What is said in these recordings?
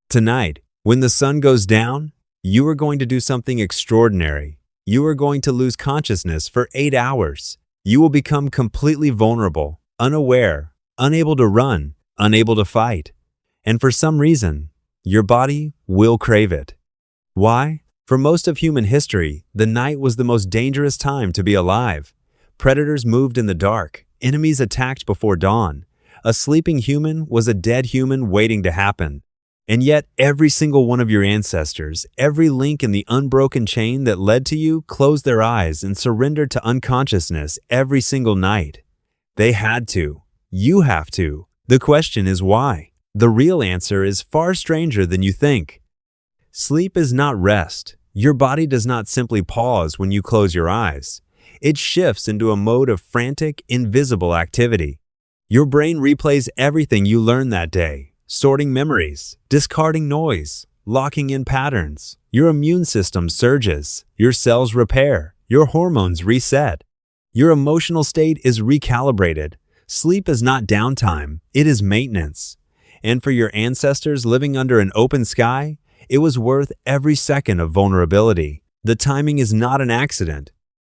Tonight, when the sun goes down, you are going to do something extraordinary. You are going to lose consciousness for 8 hours. You will become completely vulnerable, unaware, unable to run, unable to fight. And for some reason, your body will crave it. Why? For most of human history, the night was the most dangerous time to be alive. Predators moved in the dark. Enemies attacked before dawn. A sleeping human was a dead human waiting to happen. And yet, every single one of your ancestors, every link in the unbroken chain that led to you, closed their eyes and surrendered to unconsciousness every single night. They had to. You have to. The question is why? The real answer is far stranger than you think. Sleep is not rest. Your body does not simply pause when you close your eyes. It shifts into a mode of frantic, invisible activity. Your brain replays everything you learned that day, sorting memories, discarding noise, locking in patterns. Your immune system surges, your cells repair, your hormones reset. Your emotional state is recalibrated. Sleep is not downtime, it is maintenance. And for your ancestors living under an open sky, it was worth every second of vulnerability. The timing is not an accident.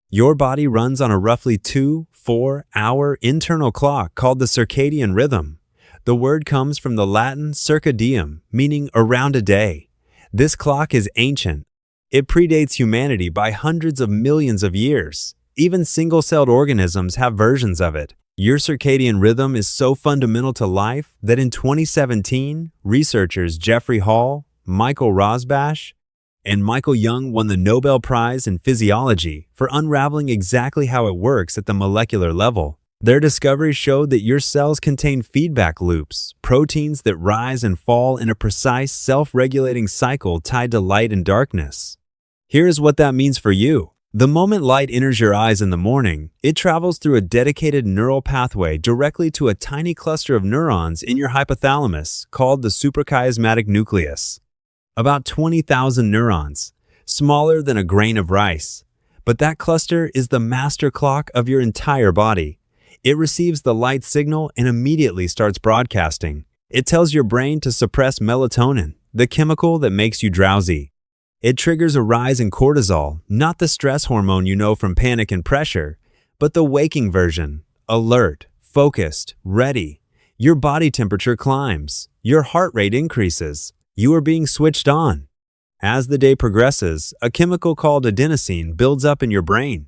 Your body runs on a roughly 2-4 hour internal clock called the circadian rhythm. The word comes from the Latin circa diem, meaning around a day. This clock is ancient. It predates humanity by hundreds of millions of years. Even single-celled organisms have versions of it. Your circadian rhythm is so fundamental to life that in 2017, researchers Jeffrey Hall, Michael Rosbash, and Michael Young won the Nobel Prize in Physiology for unraveling exactly how it works at the molecular level. Their discoveries showed that your cells contain feedback loops, proteins that rise and fall in a precise self-regulating cycle tied to light and darkness. Here's what that means for you. The moment light enters your eyes in the morning, it travels through a dedicated neural pathway directly to a tiny cluster of neurons in your hypothalamus called the suprachiasmatic nucleus. About 20,000 neurons, smaller than a grain of rice. But that cluster is the master clock of your entire body. It receives the light signal and immediately starts broadcasting. It tells your brain to suppress melatonin, the chemical that makes you drowsy. It triggers a rise in cortisol, not the stress hormone you know from panic and pressure, but the waking version, alert, focused, ready. Your body temperature climbs. Your heart rate increases. You are being switched on. As the day progresses, a chemical called adenosine builds up in your brain.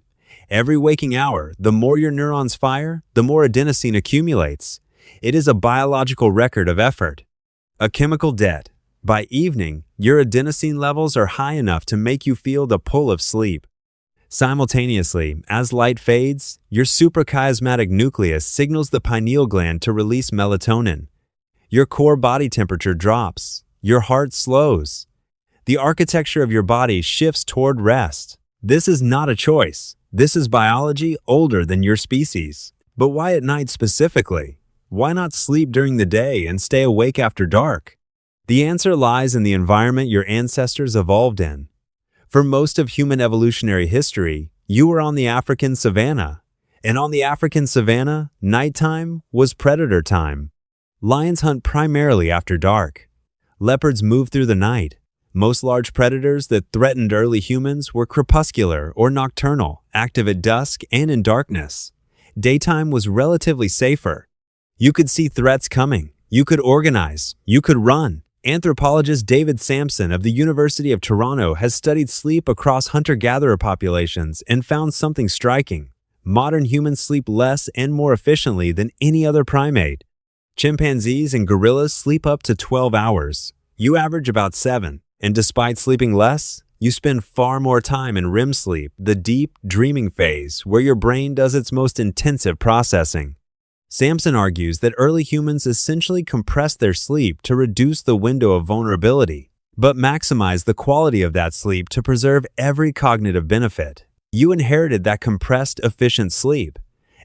Every waking hour, the more your neurons fire, the more adenosine accumulates. It is a biological record of effort, a chemical debt. By evening, your adenosine levels are high enough to make you feel the pull of sleep. Simultaneously, as light fades, your suprachiasmatic nucleus signals the pineal gland to release melatonin. Your core body temperature drops. Your heart slows. The architecture of your body shifts toward rest. This is not a choice. This is biology older than your species. But why at night specifically? Why not sleep during the day and stay awake after dark? The answer lies in the environment your ancestors evolved in. For most of human evolutionary history, you were on the African savanna. And on the African savanna, nighttime was predator time. Lions hunt primarily after dark. Leopards move through the night. Most large predators that threatened early humans were crepuscular or nocturnal, active at dusk and in darkness. Daytime was relatively safer. You could see threats coming. You could organize. You could run. Anthropologist David Sampson of the University of Toronto has studied sleep across hunter-gatherer populations and found something striking. Modern humans sleep less and more efficiently than any other primate. Chimpanzees and gorillas sleep up to 12 hours. You average about 7. And despite sleeping less, you spend far more time in REM sleep, the deep, dreaming phase where your brain does its most intensive processing. Sampson argues that early humans essentially compressed their sleep to reduce the window of vulnerability, but maximize the quality of that sleep to preserve every cognitive benefit. You inherited that compressed, efficient sleep,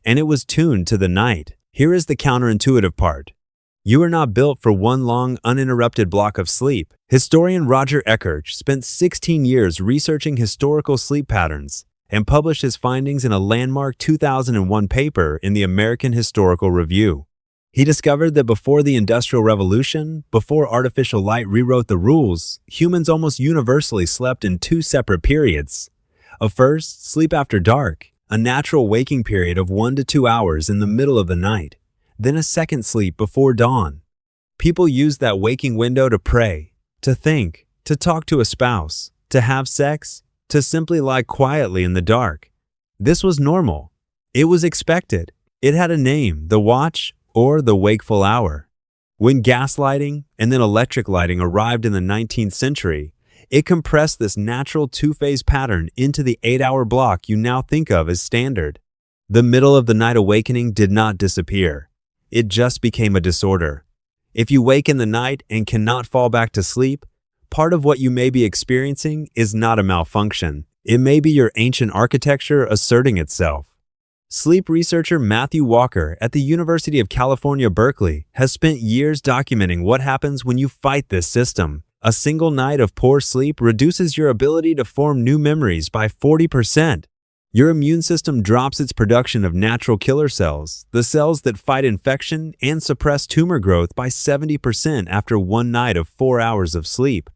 and it was tuned to the night. Here is the counterintuitive part. You are not built for one long, uninterrupted block of sleep. Historian Roger Eckhart spent 16 years researching historical sleep patterns and published his findings in a landmark 2001 paper in the American Historical Review. He discovered that before the Industrial Revolution, before artificial light rewrote the rules, humans almost universally slept in two separate periods. A first, sleep after dark, a natural waking period of 1 to 2 hours in the middle of the night. Then a second sleep before dawn. People used that waking window to pray, to think, to talk to a spouse, to have sex, to simply lie quietly in the dark. This was normal. It was expected. It had a name, the watch or the wakeful hour. When gaslighting and then electric lighting arrived in the 19th century, it compressed this natural two-phase pattern into the 8-hour block you now think of as standard. The middle of the night awakening did not disappear. It just became a disorder. If you wake in the night and cannot fall back to sleep, part of what you may be experiencing is not a malfunction. It may be your ancient architecture asserting itself. Sleep researcher Matthew Walker at the University of California, Berkeley, has spent years documenting what happens when you fight this system. A single night of poor sleep reduces your ability to form new memories by 40%. Your immune system drops its production of natural killer cells, the cells that fight infection and suppress tumor growth, by 70% after one night of 4 hours of sleep.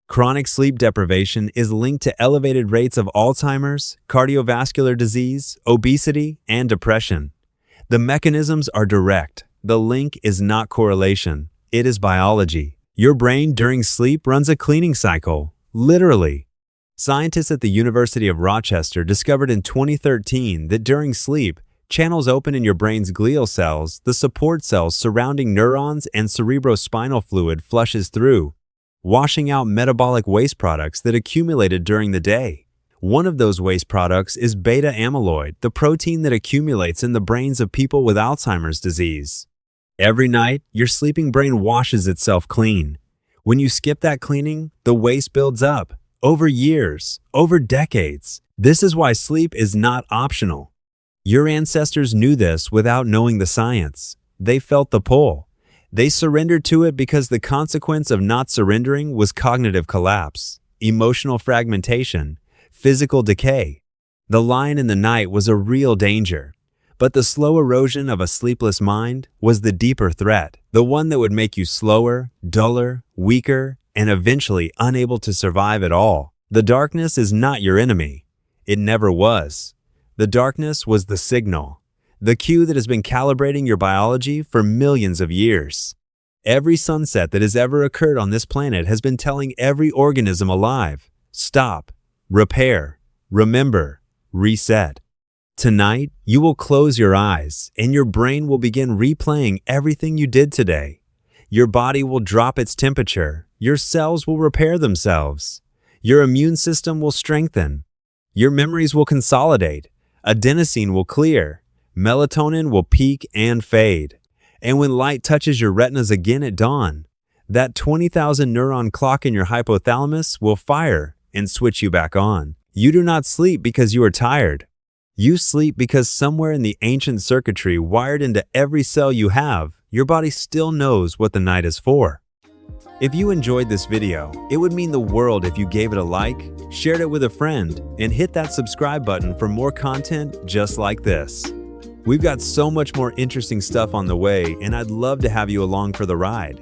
Chronic sleep deprivation is linked to elevated rates of Alzheimer's, cardiovascular disease, obesity, and depression. The mechanisms are direct. The link is not correlation. It is biology. Your brain during sleep runs a cleaning cycle, literally. Scientists at the University of Rochester discovered in 2013 that during sleep, channels open in your brain's glial cells, the support cells surrounding neurons and cerebrospinal fluid flushes through, washing out metabolic waste products that accumulated during the day. One of those waste products is beta amyloid, the protein that accumulates in the brains of people with Alzheimer's disease. Every night, your sleeping brain washes itself clean. When you skip that cleaning, the waste builds up, over years, over decades. This is why sleep is not optional. Your ancestors knew this without knowing the science. They felt the pull. They surrendered to it because the consequence of not surrendering was cognitive collapse, emotional fragmentation, physical decay. The lion in the night was a real danger, but the slow erosion of a sleepless mind was the deeper threat, the one that would make you slower, duller, weaker, and eventually unable to survive at all. The darkness is not your enemy. It never was. The darkness was the signal, the cue that has been calibrating your biology for millions of years. Every sunset that has ever occurred on this planet has been telling every organism alive, stop, repair, remember, reset. Tonight, you will close your eyes and your brain will begin replaying everything you did today. Your body will drop its temperature. Your cells will repair themselves. Your immune system will strengthen. Your memories will consolidate. Adenosine will clear. Melatonin will peak and fade. And when light touches your retinas again at dawn, that 20,000 neuron clock in your hypothalamus will fire and switch you back on. You do not sleep because you are tired. You sleep because somewhere in the ancient circuitry wired into every cell you have, your body still knows what the night is for. If you enjoyed this video, it would mean the world if you gave it a like, shared it with a friend, and hit that subscribe button for more content just like this. We've got so much more interesting stuff on the way, and I'd love to have you along for the ride.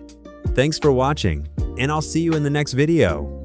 Thanks for watching, and I'll see you in the next video.